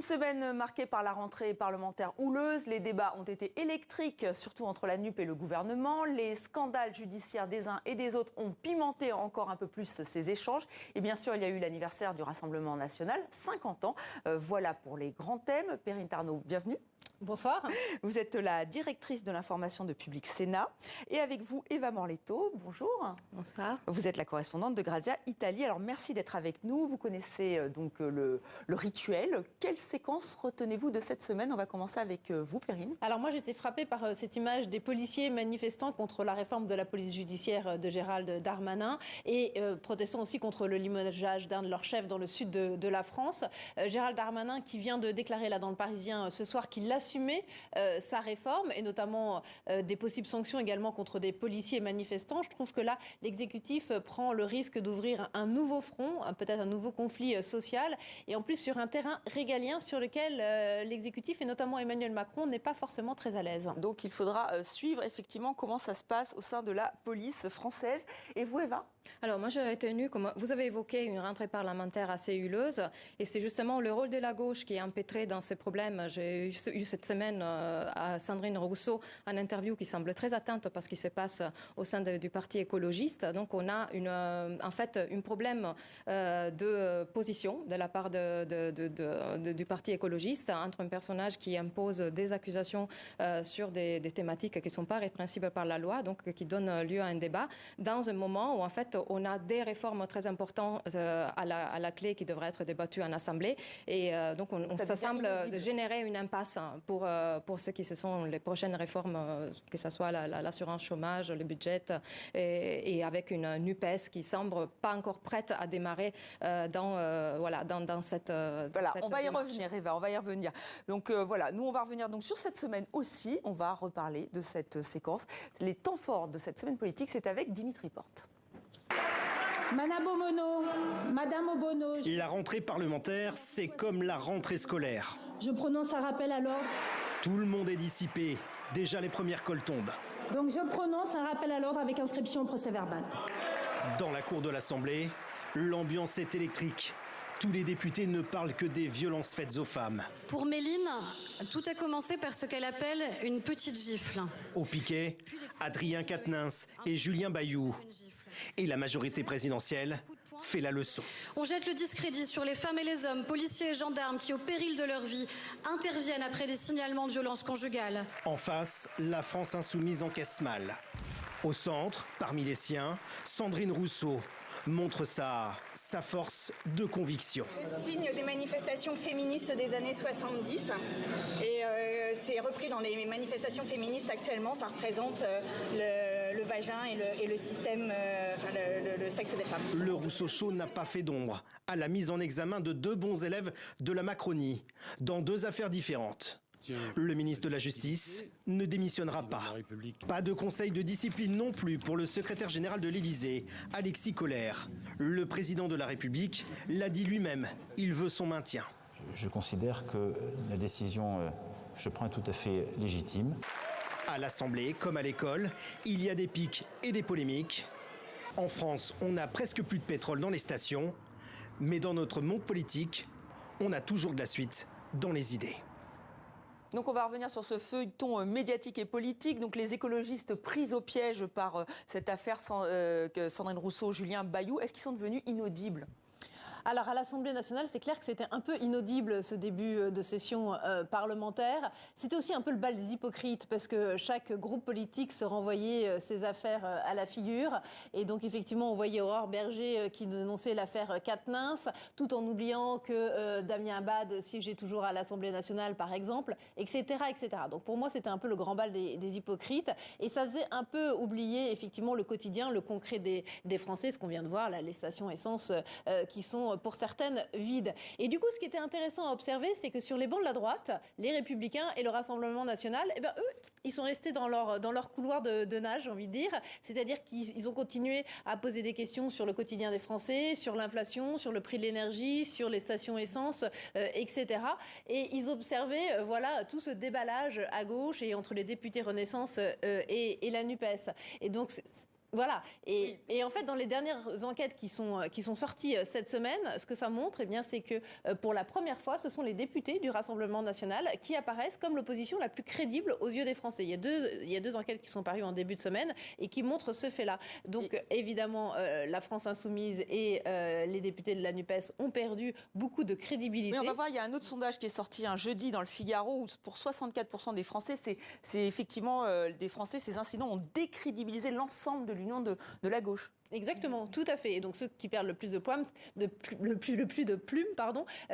Une semaine marquée par la rentrée parlementaire houleuse. Les débats ont été électriques, surtout entre la NUP et le gouvernement. Les scandales judiciaires des uns et des autres ont pimenté encore un peu plus ces échanges. Et bien sûr, il y a eu l'anniversaire du Rassemblement national, 50 ans. Voilà pour les grands thèmes. Perrine Tarnaud, bienvenue. Bonsoir. Vous êtes la directrice de l'information de Public Sénat. Et avec vous, Eva Morletto. Bonjour. Bonsoir. Vous êtes la correspondante de Grazia Italie. Alors merci d'être avec nous. Vous connaissez donc le rituel. Quelle séquence retenez-vous de cette semaine? On va commencer avec vous, Perrine. Alors moi, j'étais frappée par cette image des policiers manifestant contre la réforme de la police judiciaire de Gérald Darmanin et protestant aussi contre le limogeage d'un de leurs chefs dans le sud de la France. Gérald Darmanin qui vient de déclarer là dans le Parisien ce soir qu'il assumait sa réforme et notamment des possibles sanctions également contre des policiers manifestants. Je trouve que là, l'exécutif prend le risque d'ouvrir un nouveau front, peut-être un nouveau conflit social et en plus sur un terrain régalien sur lequel l'exécutif et notamment Emmanuel Macron n'est pas forcément très à l'aise. Donc il faudra suivre effectivement comment ça se passe au sein de la police française. Et vous, Eva ? Alors moi j'ai retenu, comme vous avez évoqué, une rentrée parlementaire assez huileuse et c'est justement le rôle de la gauche qui est empêtré dans ces problèmes. J'ai eu cette semaine à Sandrine Rousseau une interview qui semble très atteinte parce qu'il se passe au sein du parti écologiste. Donc on a en fait un problème de position de la part du parti écologiste entre un personnage qui impose des accusations sur des thématiques qui ne sont pas répréhensibles par la loi, donc qui donne lieu à un débat, dans un moment où en fait on a des réformes très importantes à la clé qui devraient être débattues en Assemblée. Et donc ça semble générer une impasse pour ce qui sont les prochaines réformes, que ce soit l'assurance chômage, le budget, et avec une NUPES qui semble pas encore prête à démarrer dans cette... Voilà, on va y revenir, Eva, on va y revenir. Donc voilà, nous on va revenir donc sur cette semaine aussi. On va reparler de cette séquence. Les temps forts de cette semaine politique, c'est avec Dimitri Porte. Madame Obono. La rentrée parlementaire, c'est comme la rentrée scolaire. Je prononce un rappel à l'ordre. Tout le monde est dissipé. Déjà les premières colles tombent. Donc je prononce un rappel à l'ordre avec inscription au procès-verbal. Dans la cour de l'Assemblée, l'ambiance est électrique. Tous les députés ne parlent que des violences faites aux femmes. Pour Méline, tout a commencé par ce qu'elle appelle une petite gifle. Au piquet, Adrien Quatennens et Julien Bayou. Et la majorité présidentielle fait la leçon. On jette le discrédit sur les femmes et les hommes, policiers et gendarmes qui, au péril de leur vie, interviennent après des signalements de violences conjugales. En face, la France insoumise encaisse mal. Au centre, parmi les siens, Sandrine Rousseau montre sa force de conviction. Le signe des manifestations féministes des années 70 et c'est repris dans les manifestations féministes actuellement. Ça représente le vagin et le système, le sexe des femmes. Le Rousseau chaud n'a pas fait d'ombre à la mise en examen de deux bons élèves de la Macronie dans deux affaires différentes. Le ministre de la Justice ne démissionnera pas. Pas de conseil de discipline non plus pour le secrétaire général de l'Élysée, Alexis Collère. Le président de la République l'a dit lui-même, il veut son maintien. Je considère que la décision que je prends est tout à fait légitime. À l'Assemblée, comme à l'école, il y a des pics et des polémiques. En France, on n'a presque plus de pétrole dans les stations. Mais dans notre monde politique, on a toujours de la suite dans les idées. Donc on va revenir sur ce feuilleton médiatique et politique. Donc les écologistes pris au piège par cette affaire Sandrine Rousseau, Julien Bayou, est-ce qu'ils sont devenus inaudibles ? Alors à l'Assemblée nationale, c'est clair que c'était un peu inaudible ce début de session parlementaire. C'était aussi un peu le bal des hypocrites parce que chaque groupe politique se renvoyait ses affaires à la figure. Et donc effectivement, on voyait Aurore Berger qui dénonçait l'affaire Quatennens, tout en oubliant que Damien Abad siégeait toujours à l'Assemblée nationale, par exemple, etc., etc. Donc pour moi, c'était un peu le grand bal des hypocrites. Et ça faisait un peu oublier effectivement le quotidien, le concret des Français, ce qu'on vient de voir, là, les stations essence qui sont pour certaines vides. Et du coup, ce qui était intéressant à observer, c'est que sur les bancs de la droite, les Républicains et le Rassemblement national, eux, ils sont restés dans leur couloir de nage, j'ai envie de dire. C'est-à-dire qu'ils ont continué à poser des questions sur le quotidien des Français, sur l'inflation, sur le prix de l'énergie, sur les stations essence, etc. Et ils observaient, tout ce déballage à gauche et entre les députés Renaissance et la NUPES. Et donc, Voilà. Et en fait, dans les dernières enquêtes qui sont sorties cette semaine, ce que ça montre, eh bien, c'est que pour la première fois, ce sont les députés du Rassemblement national qui apparaissent comme l'opposition la plus crédible aux yeux des Français. Il y a deux enquêtes qui sont parues en début de semaine et qui montrent ce fait-là. Donc, évidemment, la France insoumise et les députés de la NUPES ont perdu beaucoup de crédibilité. Mais on va voir, il y a un autre sondage qui est sorti un jeudi dans le Figaro où pour 64% des Français, c'est effectivement des Français, ces incidents ont décrédibilisé l'ensemble de l'union de la gauche. Exactement, tout à fait. Et donc ceux qui perdent le plus de plumes,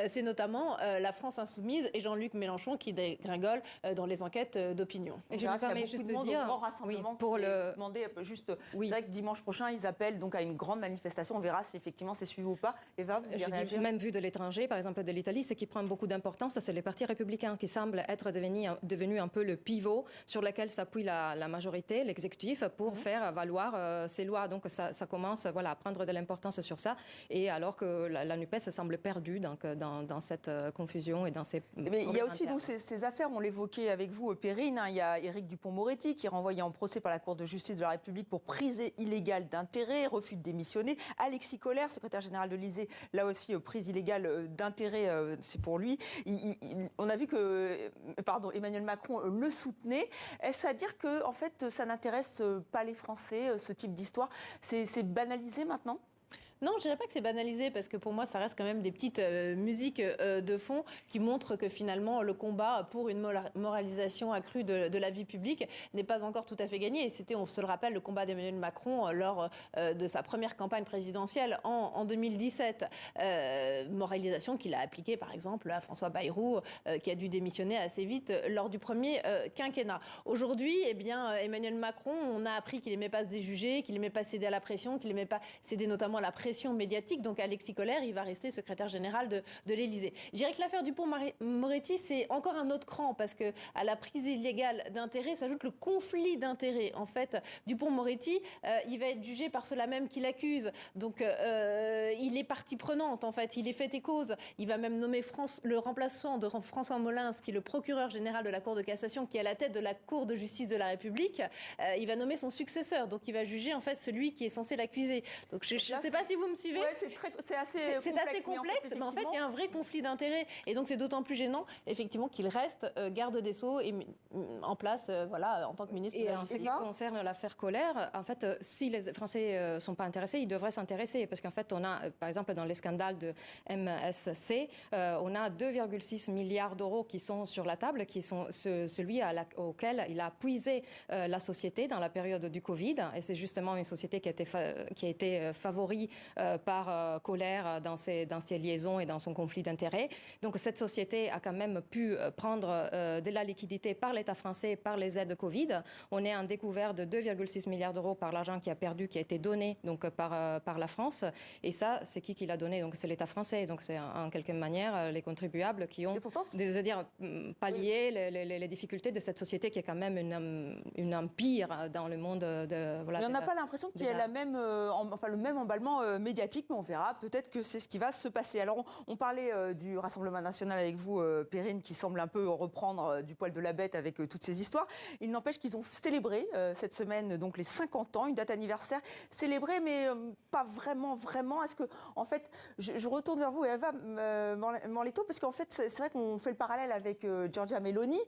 c'est notamment la France insoumise et Jean-Luc Mélenchon qui dégringole dans les enquêtes d'opinion. Et je me permets juste de dire, grand rassemblement pour le demander juste que dimanche prochain ils appellent donc à une grande manifestation. On verra si effectivement c'est suivi ou pas. Eva, vous voulez réagir ? Même vu de l'étranger, par exemple de l'Italie, ce qui prend beaucoup d'importance, c'est les partis républicains qui semblent être devenus un peu le pivot sur lequel s'appuie la majorité, l'exécutif, pour faire valoir ces lois. Donc ça commence à prendre de l'importance sur ça, et alors que la NUPES semble perdue dans cette confusion et dans ces... Mais il y a aussi donc, ces affaires, on l'évoquait avec vous, Perrine, il y a Éric Dupond-Moretti qui est renvoyé en procès par la Cour de justice de la République pour prise illégale d'intérêt, refus de démissionner. Alexis Kohler, secrétaire général de l'Élysée, là aussi prise illégale d'intérêt, c'est pour lui. On a vu que Emmanuel Macron le soutenait. Est-ce à dire que en fait, ça n'intéresse pas les Français, ce type d'histoire ? C'est banalisé maintenant ? Non, je dirais pas que c'est banalisé, parce que pour moi, ça reste quand même des petites musiques de fond qui montrent que finalement, le combat pour une moralisation accrue de la vie publique n'est pas encore tout à fait gagné. Et c'était, on se le rappelle, le combat d'Emmanuel Macron lors de sa première campagne présidentielle en 2017. Moralisation qu'il a appliquée, par exemple, à François Bayrou, qui a dû démissionner assez vite lors du premier quinquennat. Aujourd'hui, eh bien, Emmanuel Macron, on a appris qu'il n'aimait pas se déjuger, qu'il n'aimait pas céder à la pression, qu'il n'aimait pas céder notamment à la pression médiatique. Donc Alexis Kohler, il va rester secrétaire général de l'Élysée. Je dirais que l'affaire Dupond-Moretti, c'est encore un autre cran, parce que à la prise illégale d'intérêt s'ajoute le conflit d'intérêt. En fait, Dupond-Moretti, il va être jugé par ceux-là même qui l'accusent. Donc il est partie prenante, en fait. Il est fait et cause. Il va même nommer le remplaçant de François Molins, qui est le procureur général de la Cour de cassation, qui est à la tête de la Cour de justice de la République. Il va nommer son successeur. Donc il va juger en fait celui qui est censé l'accuser. Donc je ne sais pas si vous me suivez. Ouais, c'est assez complexe, mais en fait, il y a un vrai conflit d'intérêts. Et donc, c'est d'autant plus gênant, effectivement, qu'il reste garde des Sceaux et en place, en tant que ministre. Et en ce qui concerne l'affaire Kohler, en fait, si les Français ne sont pas intéressés, ils devraient s'intéresser. Parce qu'en fait, on a, par exemple, dans les scandales de MSC, on a 2,6 milliards d'euros qui sont sur la table, qui sont celui auquel il a puisé la société dans la période du Covid. Et c'est justement une société qui a été favorise par Kohler dans ses liaisons et dans son conflit d'intérêts. Donc cette société a quand même pu prendre de la liquidité par l'État français, par les aides Covid. On est en découvert de 2,6 milliards d'euros par l'argent qui a été donné donc, par la France. Et ça, c'est qui l'a donné? Donc c'est l'État français. Donc c'est en quelque manière les contribuables qui ont, pallié les difficultés de cette société qui est quand même une empire dans le monde de... Mais on n'a pas l'impression qu'il y ait le même emballement médiatique, mais on verra. Peut-être que c'est ce qui va se passer. Alors, on parlait du Rassemblement national avec vous, Perrine, qui semble un peu reprendre du poil de la bête avec toutes ces histoires. Il n'empêche qu'ils ont célébré cette semaine donc les 50 ans, une date anniversaire célébrée, mais pas vraiment. Est-ce que, en fait, je retourne vers vous, Eva Morletto, parce qu'en fait, c'est vrai qu'on fait le parallèle avec Giorgia Meloni,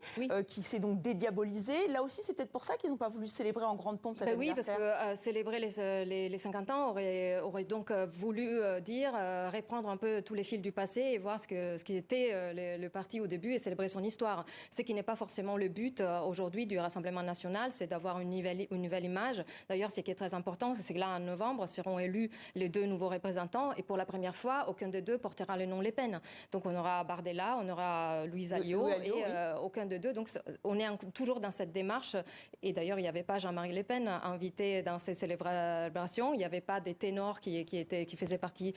qui s'est donc dédiabolisée. Là aussi, c'est peut-être pour ça qu'ils n'ont pas voulu célébrer en grande pompe cet anniversaire. Oui, parce que célébrer les 50 ans aurait donc voulu reprendre un peu tous les fils du passé et voir ce qui était le parti au début et célébrer son histoire. Ce qui n'est pas forcément le but aujourd'hui du Rassemblement national, c'est d'avoir une nouvelle image. D'ailleurs, ce qui est très important, c'est que là, en novembre, seront élus les 2 nouveaux représentants et pour la première fois, aucun des 2 portera le nom Le Pen. Donc on aura Bardella, on aura Louise Alliot et aucun des 2. Donc on est toujours dans cette démarche. Et d'ailleurs, il n'y avait pas Jean-Marie Le Pen invité dans ces célébrations. Il n'y avait pas des ténors qui qui faisaient partie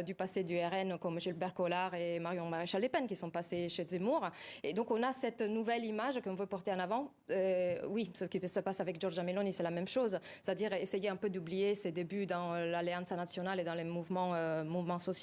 du passé du RN, comme Gilbert Collard et Marion Maréchal-Le Pen, qui sont passés chez Zemmour. Et donc, on a cette nouvelle image qu'on veut porter en avant. Oui, ce qui se passe avec Giorgia Meloni, c'est la même chose. C'est-à-dire essayer un peu d'oublier ses débuts dans l'Alliance nationale et dans les mouvements sociaux,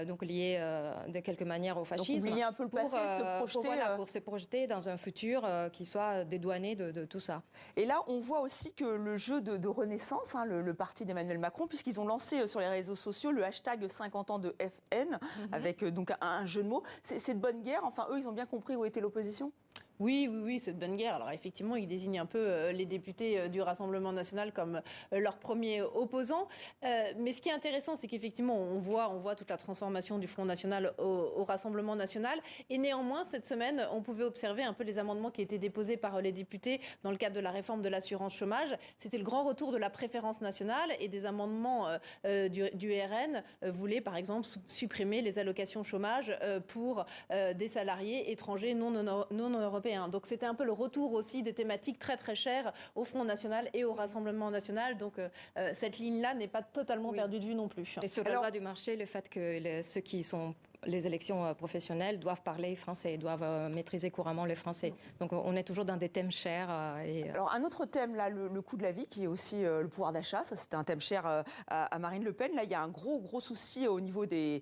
donc liés de quelque manière au fascisme. Donc, oublier un peu le passé, se projeter. Pour se projeter dans un futur qui soit dédouané de tout ça. Et là, on voit aussi que le jeu de renaissance, le parti d'Emmanuel Macron, puisqu'ils ont lancé sur les réseaux sociaux le hashtag 50 ans de FN, avec donc un jeu de mots. C'est de bonne guerre. Enfin, eux, ils ont bien compris où était l'opposition. Oui, c'est de bonne guerre. Alors effectivement, ils désignent un peu les députés du Rassemblement national comme leurs premiers opposants. Mais ce qui est intéressant, c'est qu'effectivement, on voit toute la transformation du Front national au Rassemblement national. Et néanmoins, cette semaine, on pouvait observer un peu les amendements qui étaient déposés par les députés dans le cadre de la réforme de l'assurance chômage. C'était le grand retour de la préférence nationale et des amendements du RN voulaient, par exemple, supprimer les allocations chômage pour des salariés étrangers non européens. Donc c'était un peu le retour aussi des thématiques très très chères au Front national et au Rassemblement national. Donc cette ligne-là n'est pas totalement perdue de vue non plus. Et sur le droit du marché, le fait que ceux qui sont les élections professionnelles doivent parler français, doivent maîtriser couramment le français. Donc on est toujours dans des thèmes chers. Alors un autre thème, là, le coût de la vie, qui est aussi le pouvoir d'achat. Ça, c'était un thème cher à Marine Le Pen. Là, il y a un gros souci au niveau des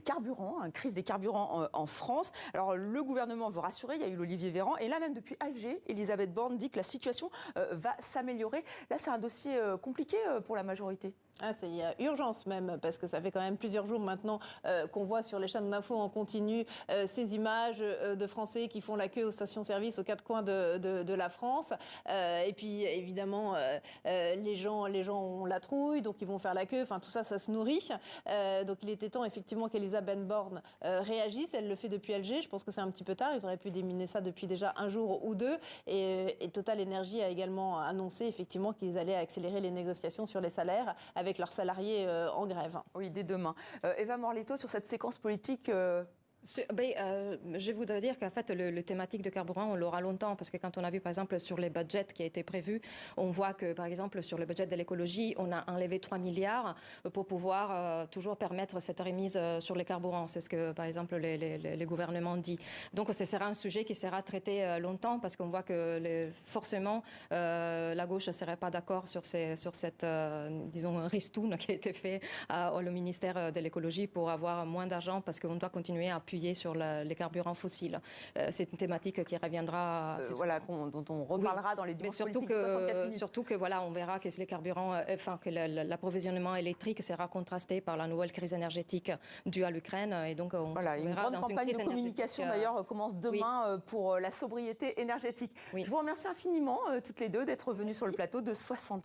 carburants, une crise des carburants en France. Alors le gouvernement veut rassurer, il y a eu l'Olivier Véran. Et là, même depuis Alger, Elisabeth Borne dit que la situation va s'améliorer. Là, c'est un dossier compliqué pour la majorité. Il y a urgence même, parce que ça fait quand même plusieurs jours maintenant qu'on voit sur les chaînes d'infos en continu ces images de Français qui font la queue aux stations-service aux quatre coins de la France. Et puis évidemment, les gens ont la trouille, donc ils vont faire la queue. Enfin, tout ça, ça se nourrit. Donc il était temps effectivement qu'Elisabeth Borne réagisse. Elle le fait depuis Alger. Je pense que c'est un petit peu tard. Ils auraient pu déminer ça depuis déjà un jour ou deux. Et Total Energy a également annoncé effectivement qu'ils allaient accélérer les négociations sur les salaires avec leurs salariés en grève. Oui, dès demain. Eva Morlito, sur cette séquence politique... Je voudrais dire qu'en fait, le thématique de carburant, on l'aura longtemps, parce que quand on a vu, par exemple, sur les budgets qui a été prévu, on voit que, par exemple, sur le budget de l'écologie, on a enlevé 3 milliards pour pouvoir toujours permettre cette remise sur les carburants. C'est ce que, par exemple, les gouvernements disent. Donc, ce sera un sujet qui sera traité longtemps, parce qu'on voit que forcément, la gauche ne serait pas d'accord sur cette, disons, ristourne qui a été fait au ministère de l'écologie pour avoir moins d'argent, parce qu'on doit continuer à appuyer sur les carburants fossiles. C'est une thématique qui reviendra. Dont on reparlera dans les dimanches politiques. Surtout que voilà, on verra que les carburants, que l'approvisionnement électrique sera contrasté par la nouvelle crise énergétique due à l'Ukraine, et donc on se une verra grande dans campagne une crise de communication d'ailleurs commence demain pour la sobriété énergétique. Je vous remercie infiniment toutes les deux d'être venues sur le plateau de 64